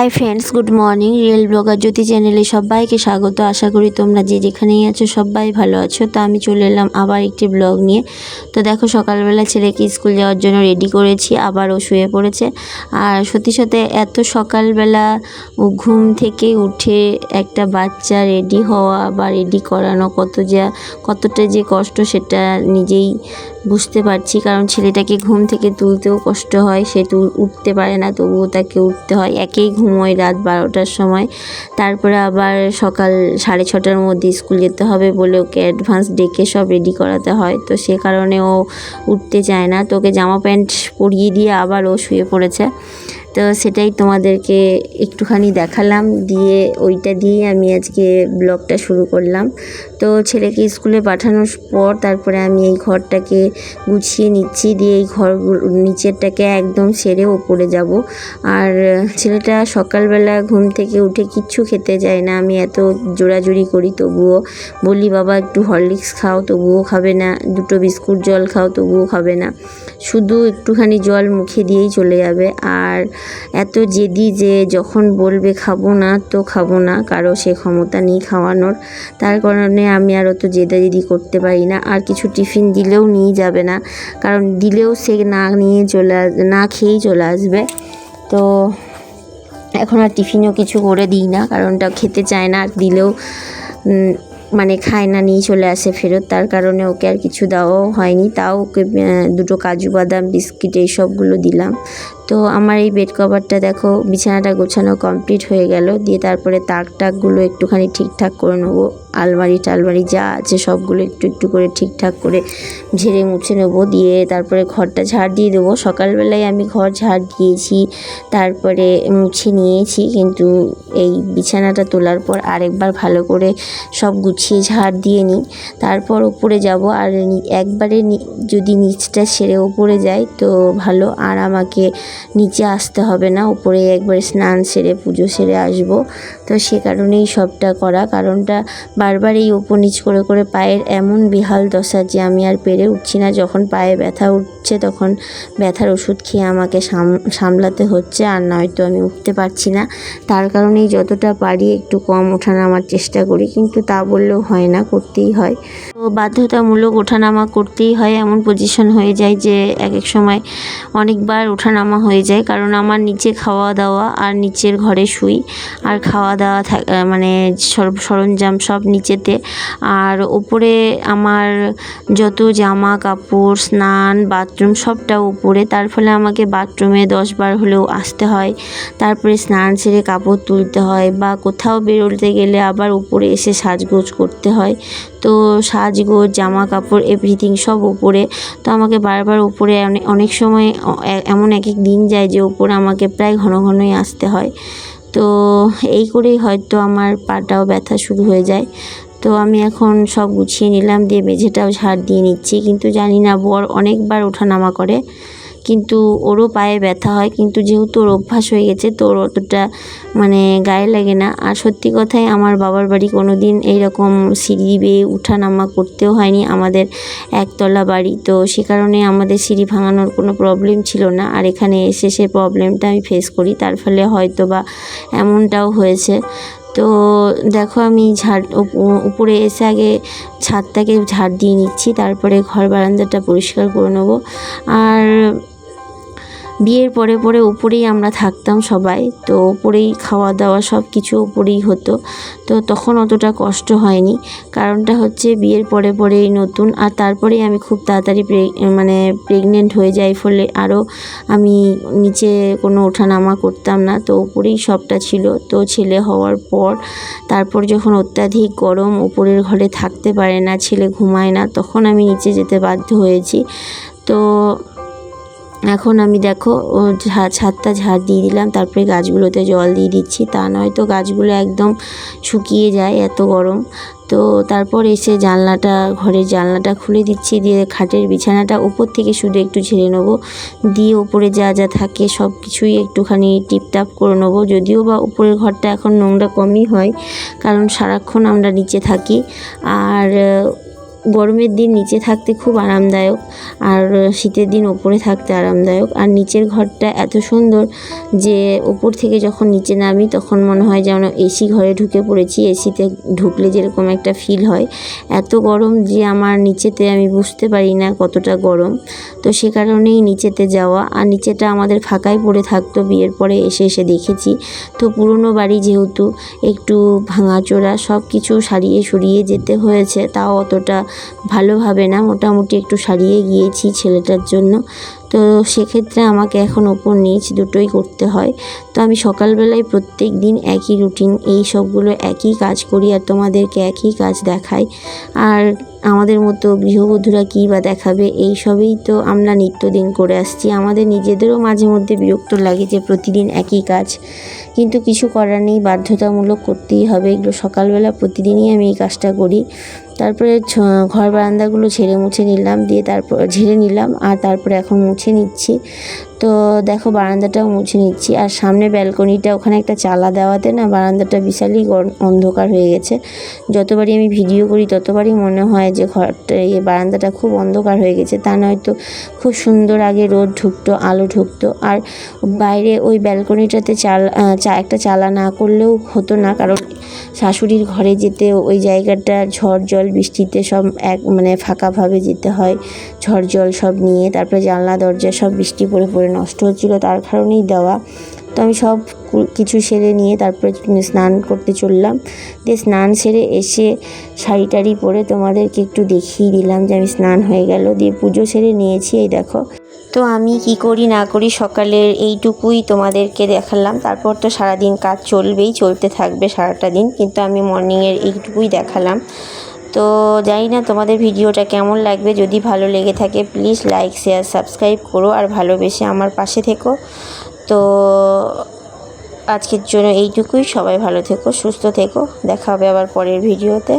High friends, good morning. Real blogger Jyoti চ্যানেলে সবাইকে স্বাগত। আশা করি তোমরা যে যেখানেই আছো সবাই ভালো আছো। তো আমি চলে এলাম আবার একটি ব্লগ নিয়ে। তো দেখো, সকালবেলা ছেলেকে স্কুল যাওয়ার জন্য রেডি করেছি, আবার ও শুয়ে পড়েছে। আর সত্যি সত্যি এত সকালবেলা ঘুম থেকে উঠে একটা বাচ্চা রেডি হওয়া বা রেডি করানো কতটা যে কষ্ট সেটা নিজেই বুঝতে পারছি। কারণ ছেলেটাকে ঘুম থেকে তুলতেও কষ্ট হয়, সে উঠতে পারে না, তবুও তাকে উঠতে হয়। একেই ঘুমোয় রাত 12টার সময়, তারপরে আবার সকাল 6:30টার মধ্যে স্কুল যেতে হবে বলে ওকে অ্যাডভান্স ডেকে সব রেডি করাতে হয়। তো সে কারণে ও উঠতে চায় না। তোকে জামা প্যান্ট পরিয়ে দিয়ে আবার ও শুয়ে পড়েছে। তো সেটাই তোমাদেরকে একটুখানি দেখালাম, দিয়ে ওইটা দিয়েই আমি আজকে ব্লগটা শুরু করলাম। তো ছেলেকে স্কুলে পাঠানোর পর তারপরে আমি এই ঘরটাকে গুছিয়ে নিচ্ছি, দিয়ে এই নিচেরটাকে একদম সেরে ওপরে যাব। আর ছেলেটা সকালবেলা ঘুম থেকে উঠে কিচ্ছু খেতে চায় না। আমি এত জোরাজুরি করি তবুও বলি, বাবা একটু হরলিক্স খাও, তবুও খাবে না। 2টো বিস্কুট জল খাও, তবুও খাবে না। শুধু একটুখানি জল মুখে দিয়েই চলে যাবে। আর এত জেদি যে যখন বলবে খাবো না তো খাবো না, কারো সে ক্ষমতা নেই খাওয়ানোর। তার কারণে আমি আর অত জেদাজেদি করতে পারি না। আর কিছু টিফিন দিলেও নিয়ে যাবে না, কারণ দিলেও সে না খেয়েই চলে আসবে। তো এখন আর টিফিনও কিছু করে দিই না, কারণটা খেতে চায় না। আর দিলেও খায় না, নিয়ে চলে আসে ফেরত। তার কারণে ওকে আর কিছু দেওয়াও হয়নি। তাও ওকে 2টো কাজু বাদাম বিস্কিট এইসবগুলো দিলাম। তো আমার এই বেড কভারটা দেখো, বিছানাটা গোছানো কমপ্লিট হয়ে গেল। দিয়ে তারপরে টাকগুলো একটুখানি ঠিকঠাক করে নেবো। আলমারি টালমারি যা আছে সবগুলো একটু করে ঠিকঠাক করে ঝেড়ে মুছে নেবো। দিয়ে তারপরে ঘরটা ঝাড় দিয়ে দেবো। সকালবেলায় আমি ঘর ঝাড় দিয়েছি, তারপরে মুছে নিয়েছি, কিন্তু এই বিছানাটা তোলার পর আরেকবার ভালো করে সব গুছিয়ে ঝাড় দিয়ে নিই, তারপর ওপরে যাব। আর একবারে যদি নিচটা সেরে ওপরে যাই তো ভালো, আর আমাকে নিচে আসতে হবে না। উপরে একবার স্নান সেরে পুজো সেরে আসবো। তো সে কারণেই সবটা করা। কারণটা বারবার এই ওপর নিচ করে করে পায়ের এমন বেহাল দশা যে আমি আর পেরে উঠছি না। যখন পায়ে ব্যথা উঠছে তখন ব্যথার ওষুধ খেয়ে আমাকে সামলাতে হচ্ছে, আর নয়তো আমি উঠতে পারছি না। তার কারণেই যতটা পারি একটু কম ওঠানামার চেষ্টা করি, কিন্তু তা বললেও হয় না, করতেই হয়। তো বাধ্যতামূলক ওঠানামা করতেই হয়। এমন পজিশন হয়ে যায় যে এক এক সময় অনেকবার ওঠানামা হয়ে যায়। কারণ আমার নিচে খাওয়া দাওয়া, আর নিচের ঘরে শুই, আর খাওয়া দাওয়া সরঞ্জাম সব নিচেতে। আর ওপরে আমার যত জামা কাপড়, স্নান, বাথরুম সবটা উপরে। তার ফলে আমাকে বাথরুমে 10বার হলেও আসতে হয়। তারপরে স্নান সেরে কাপড় তুলতে হয়, বা কোথাও বেরোতে গেলে আবার উপরে এসে সাজগোজ করতে হয়। তো সাজগোজ, জামা কাপড়, এভরিথিং সব উপরে। তো আমাকে বারবার উপরে অনেক সময় এমন এক দিন যায় যে উপরে আমাকে প্রায় ঘনই আসতে হয়। তো এই করেই হয়তো আমার পাটাও ব্যথা শুরু হয়ে যায়। তো আমি এখন সব গুছিয়ে নিলাম, দিয়ে মেঝেটাও ঝাড় দিয়ে নিচ্ছি। কিন্তু জানি না, বর অনেকবার ওঠানামা করে, কিন্তু ওরও পায়ে ব্যথা হয়। কিন্তু যেহেতু ওর অভ্যাস হয়ে গেছে তো ওর অতটা গায়ে লাগে না। আর সত্যি কথাই, আমার বাবার বাড়ি কোনো দিন এইরকম সিঁড়ি বেয়ে উঠানামা করতেও হয়নি। আমাদের একতলা বাড়ি, তো সে কারণে আমাদের সিঁড়ি ভাঙানোর কোনো প্রবলেম ছিল না। আর এখানে এসে সে প্রবলেমটা আমি ফেস করি, তার ফলে হয়তো বা এমনটাও হয়েছে। তো দেখো, আমি উপরে এসে আগে ছাদটাকে ঝাড় দিয়ে নিচ্ছি, তারপরে ঘর বারান্দাটা পরিষ্কার করে নেবো। আর বিয়ের পরে উপরেই আমরা থাকতাম সবাই, তো উপরেই খাওয়া দাওয়া সব কিছু উপরেই হতো। তো তখন অতটা কষ্ট হয়নি। কারণটা হচ্ছে বিয়ের পরেই নতুন, আর তারপরেই আমি খুব তাড়াতাড়ি প্রেগনেন্ট হয়ে যাই। ফলে আরও আমি নিচে কোনো ওঠানামা করতাম না, তো উপরেই সবটা ছিল। তো ছেলে হওয়ার পর তারপর যখন অত্যাধিক গরম, উপরের ঘরে থাকতে পারে না, ছেলে ঘুমায় না, তখন আমি নিচে যেতে বাধ্য হয়েছি। তো এখন আমি দেখো ছাদটা ঝাড় দিয়ে দিলাম, তারপরে গাছগুলোতে জল দিয়ে দিচ্ছি। তা নয়তো গাছগুলো একদম শুকিয়ে যায়, এত গরম। তো তারপর এসে ঘরের জানলাটা খুলে দিচ্ছি, দিয়ে খাটের বিছানাটা উপর থেকে শুধু একটু ঝেড়ে নেবো। দিয়ে উপরে যা যা থাকে সব কিছুই একটুখানি টিপটাপ করে নেবো। যদিও বা উপরের ঘরটা এখন নোংরা কমই হয়, কারণ সারাক্ষণ আমরা নিচে থাকি। আর গরমের দিন নিচে থাকতে খুব আরামদায়ক, আর শীতের দিন ওপরে থাকতে আরামদায়ক। আর নিচের ঘরটা এত সুন্দর যে ওপর থেকে যখন নিচে নামি তখন মনে হয় যেন এসি ঘরে ঢুকে পড়েছি। এসিতে ঢুকলে যেরকম একটা ফিল হয়, এত গরম যে আমার নিচেতে আমি বুঝতে পারি না কতটা গরম। তো সে কারণেই নিচেতে যাওয়া। আর নিচেটা আমাদের ফাঁকাই পড়ে থাকতো, বিয়ের পরে এসে এসে দেখেছি। তো পুরনো বাড়ি যেহেতু একটু ভাঙাচোরা, সব কিছু সারিয়ে সরিয়ে যেতে হয়েছে, তাও অতটা ভালোভাবে না, মোটামুটি একটু সারিয়ে গিয়েছি ছেলেটার জন্য। তো সেক্ষেত্রে আমাকে এখন ওপর নিচ দুটোই করতে হয়। তো আমি সকালবেলায় প্রত্যেক দিন একই রুটিন, এই সবগুলো একই কাজ করি আর তোমাদেরকে একই কাজ দেখাই। আর আমাদের মতো গৃহবধূরা কী বা দেখাবে, এই সবই তো আমরা নিত্যদিন করে আসছি। আমাদের নিজেদেরও মাঝে মধ্যে বিরক্ত লাগে যে প্রতিদিন একই কাজ, কিন্তু কিছু করার নেই, বাধ্যতামূলক করতেই হবে। এগুলো সকালবেলা প্রতিদিনই আমি এই কাজটা করি। তারপরে ঘর বারান্দাগুলো ঝেড়ে মুছে নিলাম, দিয়ে তারপর ঝেড়ে নিলাম আর তারপরে এখন মুছে নিচ্ছি। তো দেখো বারান্দাটাও মুছে নিচ্ছি। আর সামনে ব্যালকনিটা, ওখানে একটা চালা দেওয়াতে না বারান্দাটা বিশালই অন্ধকার হয়ে গেছে। যতবারই আমি ভিডিও করি ততবারই মনে হয় যে ঘরটা, এই বারান্দাটা খুব অন্ধকার হয়ে গেছে। তা নয়তো খুব সুন্দর আগে রোদ ঢুকতো, আলো ঢুকতো। আর বাইরে ওই ব্যালকনিটাতে একটা চালা না করলেও হতো না, কারণ শাশুড়ির ঘরে যেতে ওই জায়গাটা ঝড় জল বৃষ্টিতে সব মানে ফাঁকাভাবে যেতে হয়। ঝড় জল সব নিয়ে, তারপরে জানলা দরজা সব বৃষ্টি পড়ে পড়ে নষ্ট হচ্ছিলো, তার কারণেই দেওয়া। তো আমি সব কিছু সেরে নিয়ে তারপরে স্নান করতে চললাম। দিয়ে স্নান সেরে এসে শাড়ি টাড়ি পরে তোমাদেরকে একটু দেখিয়ে দিলাম যে আমি স্নান হয়ে গেল। দিয়ে পুজো সেরে নিয়েছি, এই দেখো। তো আমি কি করি না করি সকালের এইটুকুই তোমাদেরকে দেখালাম। তারপর তো সারাদিন কাজ চলবেই, চলতে থাকবে সারাটা দিন, কিন্তু আমি মর্নিংয়ের এইটুকুই দেখালাম। তো জানি না তোমাদের ভিডিওটা কেমন লাগবে। যদি ভালো লেগে থাকে প্লিজ লাইক শেয়ার সাবস্ক্রাইব করো আর ভালোবেসে আমার পাশে থেকো। তো আজকের জন্য এইটুকুই। সবাই ভালো থেকো, সুস্থ থেকো। দেখা হবে আবার পরের ভিডিওতে।